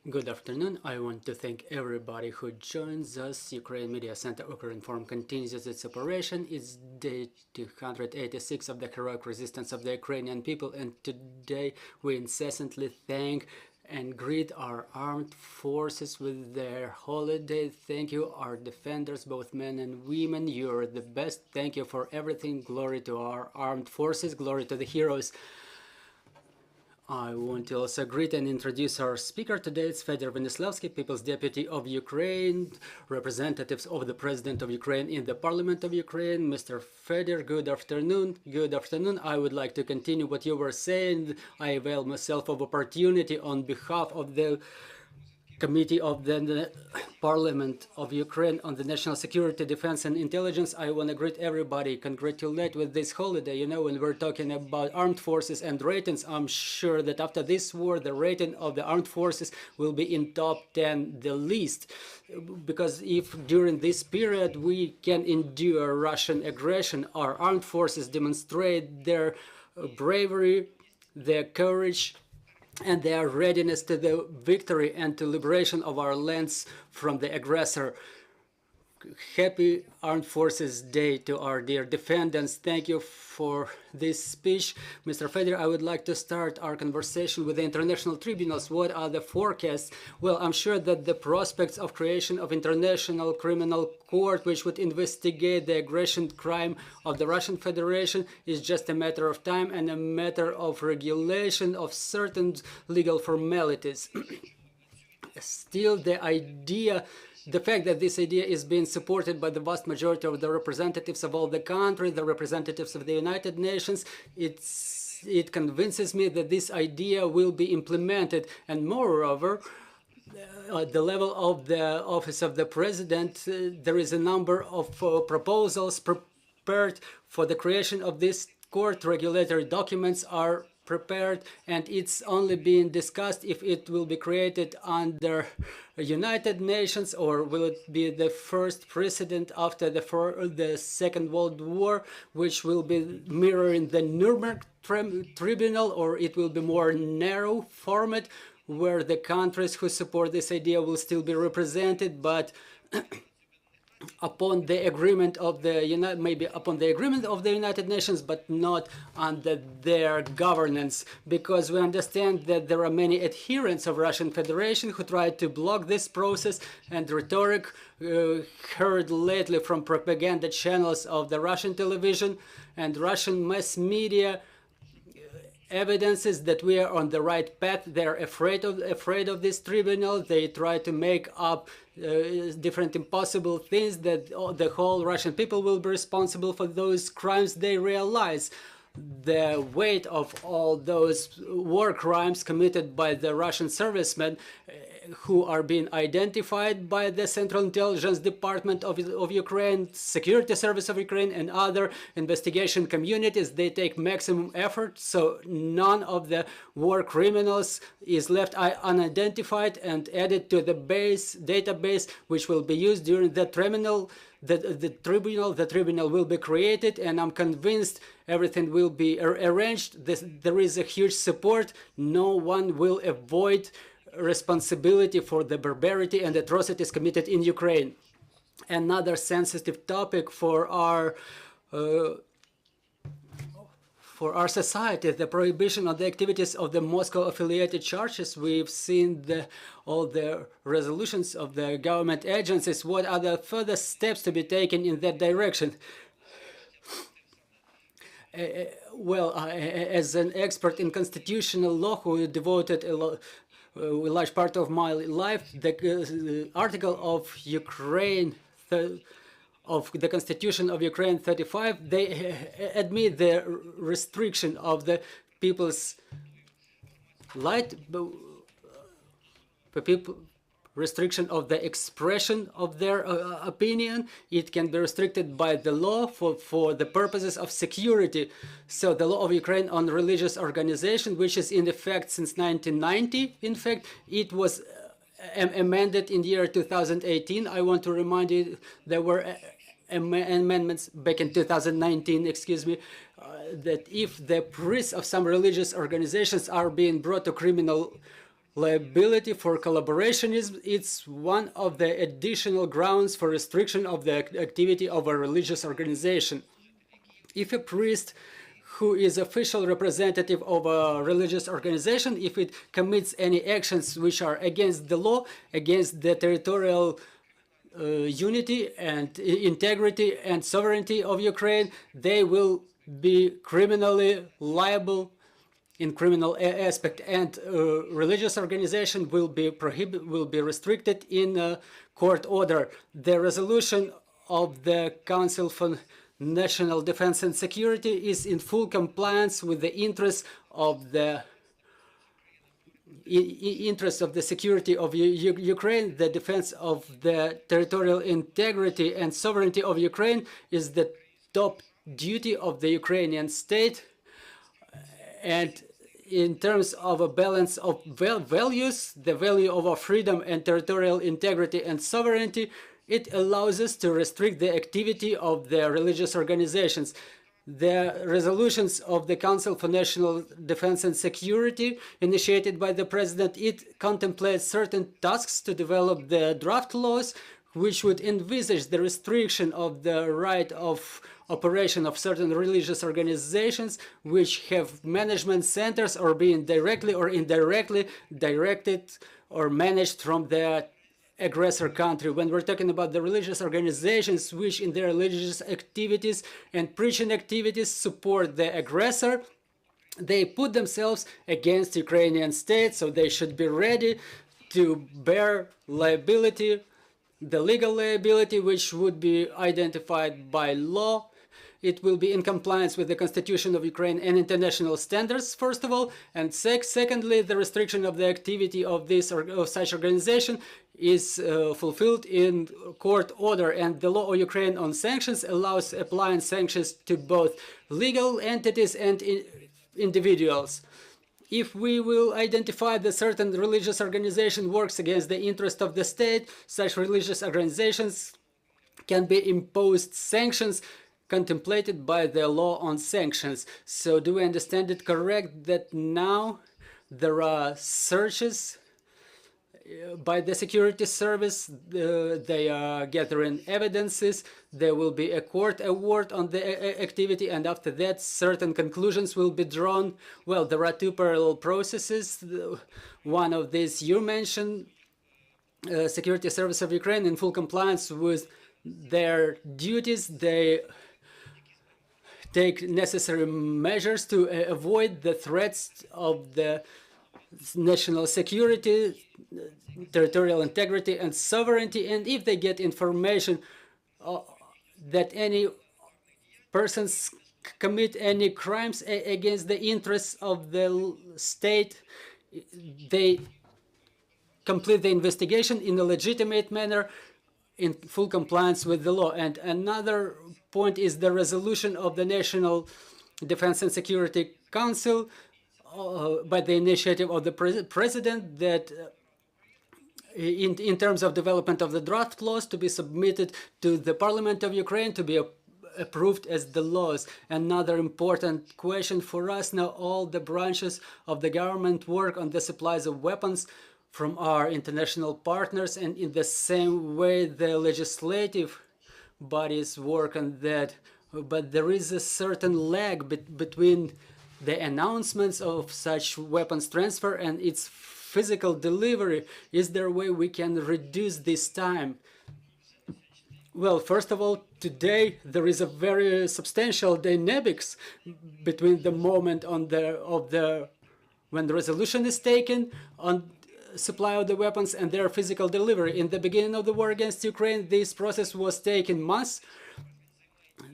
Good afternoon. I want to thank everybody who joins us. Ukraine Media Center Ukrinform continues its operation. It's day 286 of the heroic resistance of the Ukrainian people, and today we incessantly thank and greet our armed forces with their holiday. Thank you, our defenders, both men and women. You're the best. Thank you for everything. Glory to our armed forces. Glory to the heroes. I want to also greet and introduce our speaker today. It's Fedir Venislavskyi, People's Deputy of Ukraine, representatives of the President of Ukraine in the Parliament of Ukraine. Mr. Fedir, good afternoon. Good afternoon. I would like to continue what you were saying. I avail myself of opportunity on behalf of the Committee of the Parliament of Ukraine on the National Security, Defense and Intelligence. I want to greet everybody, congratulate with this holiday. You know, when we're talking about armed forces and ratings, I'm sure that after this war, the rating of the armed forces will be in top 10 the least. Because if during this period we can endure Russian aggression, our armed forces demonstrate their bravery, their courage, and their readiness to the victory and to liberation of our lands from the aggressor. Happy Armed Forces Day to our dear defendants. Thank you for this speech. Mr. Fedir, I would like to start our conversation with the international tribunals. What are the forecasts? Well, I'm sure that the prospects of creation of international criminal court which would investigate the aggression crime of the Russian Federation is just a matter of time and a matter of regulation of certain legal formalities. Still, the fact that this idea is being supported by the vast majority of the representatives of all the countries, the representatives of the United Nations, it convinces me that this idea will be implemented. And moreover, at the level of the office of the president, there is a number of proposals prepared for the creation of this court. Regulatory documents are prepared, and it's only being discussed if it will be created under United Nations or will it be the first precedent after the Second World War, which will be mirroring the Nuremberg Tribunal, or it will be more narrow format where the countries who support this idea will still be represented, but upon the agreement of the United Nations, but not under their governance, because we understand that there are many adherents of Russian Federation who try to block this process, and rhetoric heard lately from propaganda channels of the Russian television and Russian mass media evidences that we are on the right path. They're afraid of this tribunal. They try to make up different impossible things that the whole Russian people will be responsible for those crimes. They realize the weight of all those war crimes committed by the Russian servicemen who are being identified by the Central Intelligence Department of Ukraine, Security Service of Ukraine, and other investigation communities. They take maximum effort, so none of the war criminals is left unidentified and added to the database, which will be used during the tribunal. The tribunal will be created, and I'm convinced everything will be arranged. There is a huge support. No one will avoid responsibility for the barbarity and atrocities committed in Ukraine. Another sensitive topic for our society, the prohibition of the activities of the Moscow-affiliated churches. We've seen all the resolutions of the government agencies. What are the further steps to be taken in that direction? Well, as an expert in constitutional law who devoted a large part of my life, the article of Ukraine of the Constitution of Ukraine 35, they admit the restriction of the people's restriction of the expression of their opinion. It can be restricted by the law for the purposes of security. So the law of Ukraine on religious organization, which is in effect since 1990, in fact, it was amended in the year 2018. I want to remind you there were amendments back in 2019, excuse me, that if the priests of some religious organizations are being brought to criminal liability for collaborationism. It's one of the additional grounds for restriction of the activity of a religious organization. If a priest who is official representative of a religious organization, if it commits any actions which are against the law, against the territorial unity and integrity and sovereignty of Ukraine, they will be criminally liable in criminal aspect, and religious organization will be restricted in court order. The resolution of the Council for National Defense and Security is in full compliance with the interests of the security of Ukraine. The defense of the territorial integrity and sovereignty of Ukraine is the top duty of the Ukrainian state. And in terms of a balance of values, the value of our freedom and territorial integrity and sovereignty, it allows us to restrict the activity of the religious organizations. The resolutions of the Council for National Defense and Security, initiated by the President, it contemplates certain tasks to develop the draft laws, which would envisage the restriction of the right of operation of certain religious organizations which have management centers or being directly or indirectly directed or managed from the aggressor country. When we're talking about the religious organizations which in their religious activities and preaching activities support the aggressor, they put themselves against Ukrainian state, so they should be ready to bear liability, the legal liability, which would be identified by law. It will be in compliance with the Constitution of Ukraine and international standards, first of all, and secondly, the restriction of the activity of this or of such organization is fulfilled in court order, and the law of Ukraine on sanctions allows applying sanctions to both legal entities and individuals. If we will identify that certain religious organization works against the interest of the state, such religious organizations can be imposed sanctions contemplated by the law on sanctions. So do we understand it correct that now there are searches by the security service, they are gathering evidences, there will be a court award on the activity, and after that certain conclusions will be drawn? Well, there are two parallel processes. One of these you mentioned, Security Service of Ukraine, in full compliance with their duties, they take necessary measures to avoid the threats of the national security, territorial integrity and sovereignty, and if they get information that any persons commit any crimes against the interests of the state, they complete the investigation in a legitimate manner in full compliance with the law. And another point is the resolution of the National Defense and Security Council by the initiative of the President that in terms of development of the draft laws to be submitted to the Parliament of Ukraine to be approved as the laws. Another important question for us now, all the branches of the government work on the supplies of weapons from our international partners, and in the same way the legislative bodies work on that. But there is a certain lag between the announcements of such weapons transfer and its physical delivery. Is there a way we can reduce this time? Well, first of all, today there is a very substantial dynamics between the moment when the resolution is taken on supply of the weapons and their physical delivery. In the beginning of the war against Ukraine, this process was taking months,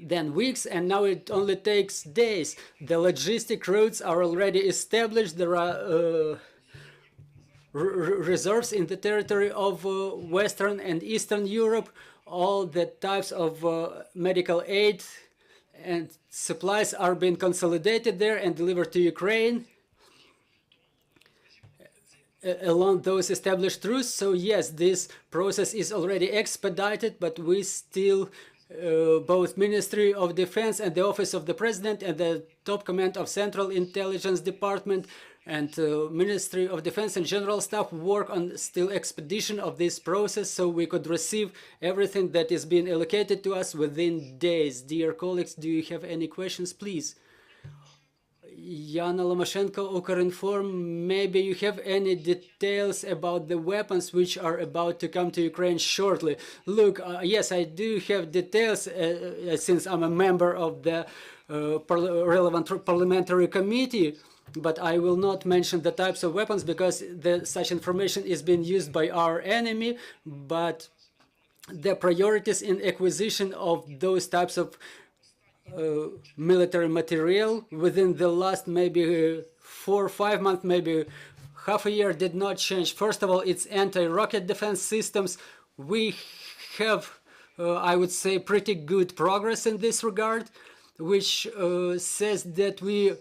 then weeks, and now it only takes days. The logistic routes are already established. There are reserves in the territory of Western and Eastern Europe. All the types of medical aid and supplies are being consolidated there and delivered to Ukraine along those established routes. So yes, this process is already expedited, but we still, both Ministry of Defense and the Office of the President and the top command of Central Intelligence Department and Ministry of Defense and General Staff work on still expedition of this process so we could receive everything that is being allocated to us within days. Dear colleagues, do you have any questions, please? Yana Lomoshenko, Ukrinform, maybe you have any details about the weapons which are about to come to Ukraine shortly. Look, yes, I do have details since I'm a member of the relevant parliamentary committee, but I will not mention the types of weapons because such information is being used by our enemy, but the priorities in acquisition of those types of military material within the last maybe 4 or 5 months, maybe half a year did not change. First of all, it's anti-rocket defense systems. We have, I would say, pretty good progress in this regard, which says that we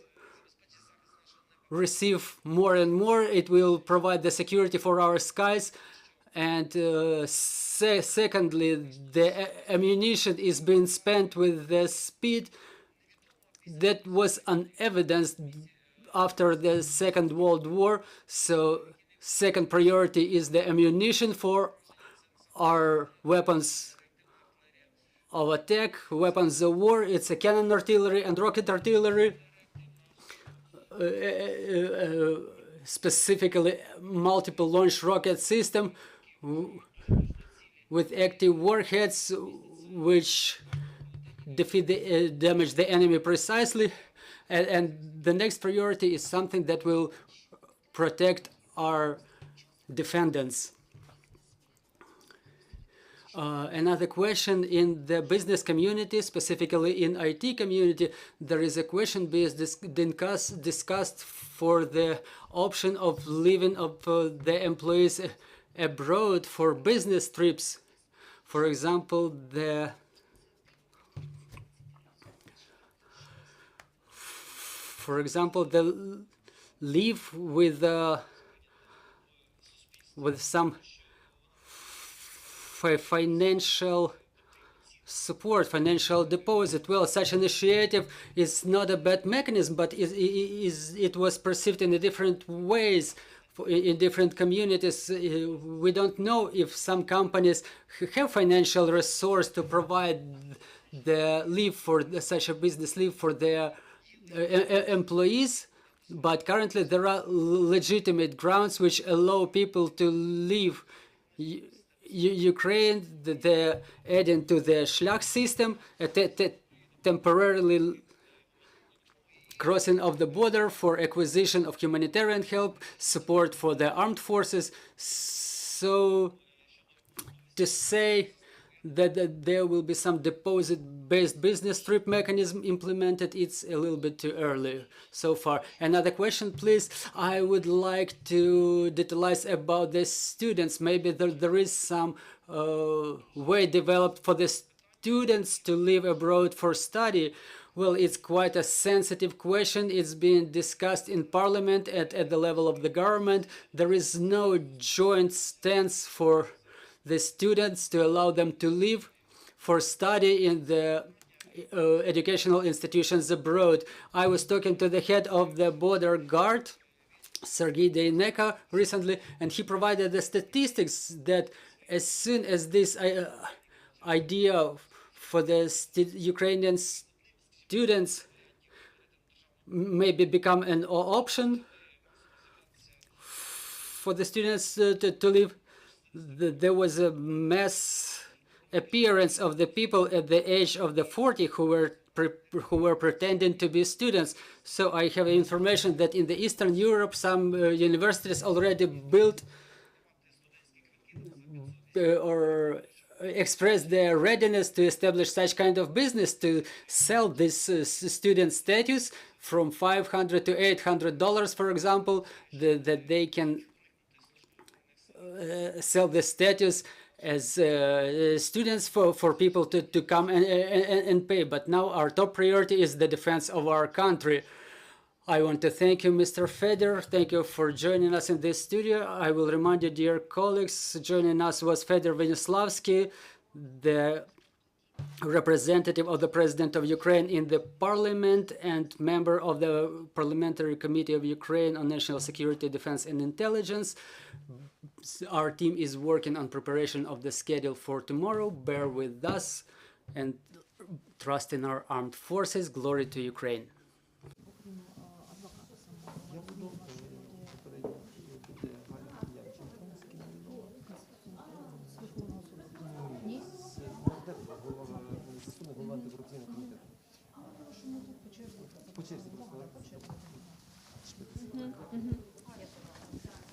receive more and more. It will provide the security for our skies. And secondly, the ammunition is being spent with the speed that was unevidenced after the Second World War. So second priority is the ammunition for our weapons of attack, weapons of war. It's a cannon artillery and rocket artillery. Specifically multiple launch rocket system with active warheads which damage the enemy precisely, and the next priority is something that will protect our defendants. Another question, in the business community, specifically in IT community, there is a question being discussed for the option of leaving of the employees abroad for business trips. For example, the leave with some financial support, financial deposit. Well, such initiative is not a bad mechanism, but it was perceived in different ways in different communities. We don't know if some companies have financial resource to provide the leave for such a business leave for their employees, but currently there are legitimate grounds which allow people to leave Ukraine. They're adding to the Shlach system, temporarily crossing of the border for acquisition of humanitarian help, support for the armed forces. So to say that there will be some deposit-based business trip mechanism implemented, it's a little bit too early so far. Another question, please. I would like to detailize about the students. Maybe there is some way developed for the students to live abroad for study. Well, it's quite a sensitive question. It's being discussed in parliament at the level of the government. There is no joint stance for the students to allow them to live for study in the educational institutions abroad. I was talking to the head of the border guard, Sergei Deineka, recently, and he provided the statistics that as soon as this idea for the Ukrainian students maybe become an option for the students to live, there was a mass appearance of the people at the age of the 40 who were pretending to be students. So I have information that in the Eastern Europe, some universities already built or expressed their readiness to establish such kind of business, to sell this student status from $500 to $800, for example, that they can sell the status as students for people to come and pay. But now our top priority is the defense of our country. I want to thank you, Mr. Fedir. Thank you for joining us in this studio. I will remind you, dear colleagues, joining us was Fedir Venislavskyi, the representative of the President of Ukraine in the Parliament and member of the Parliamentary Committee of Ukraine on National Security, Defense and Intelligence. Our team is working on preparation of the schedule for tomorrow. Bear with us and trust in our armed forces. Glory to Ukraine.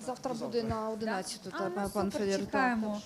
Завтра буде на 11, пан Федір. Чекаємо.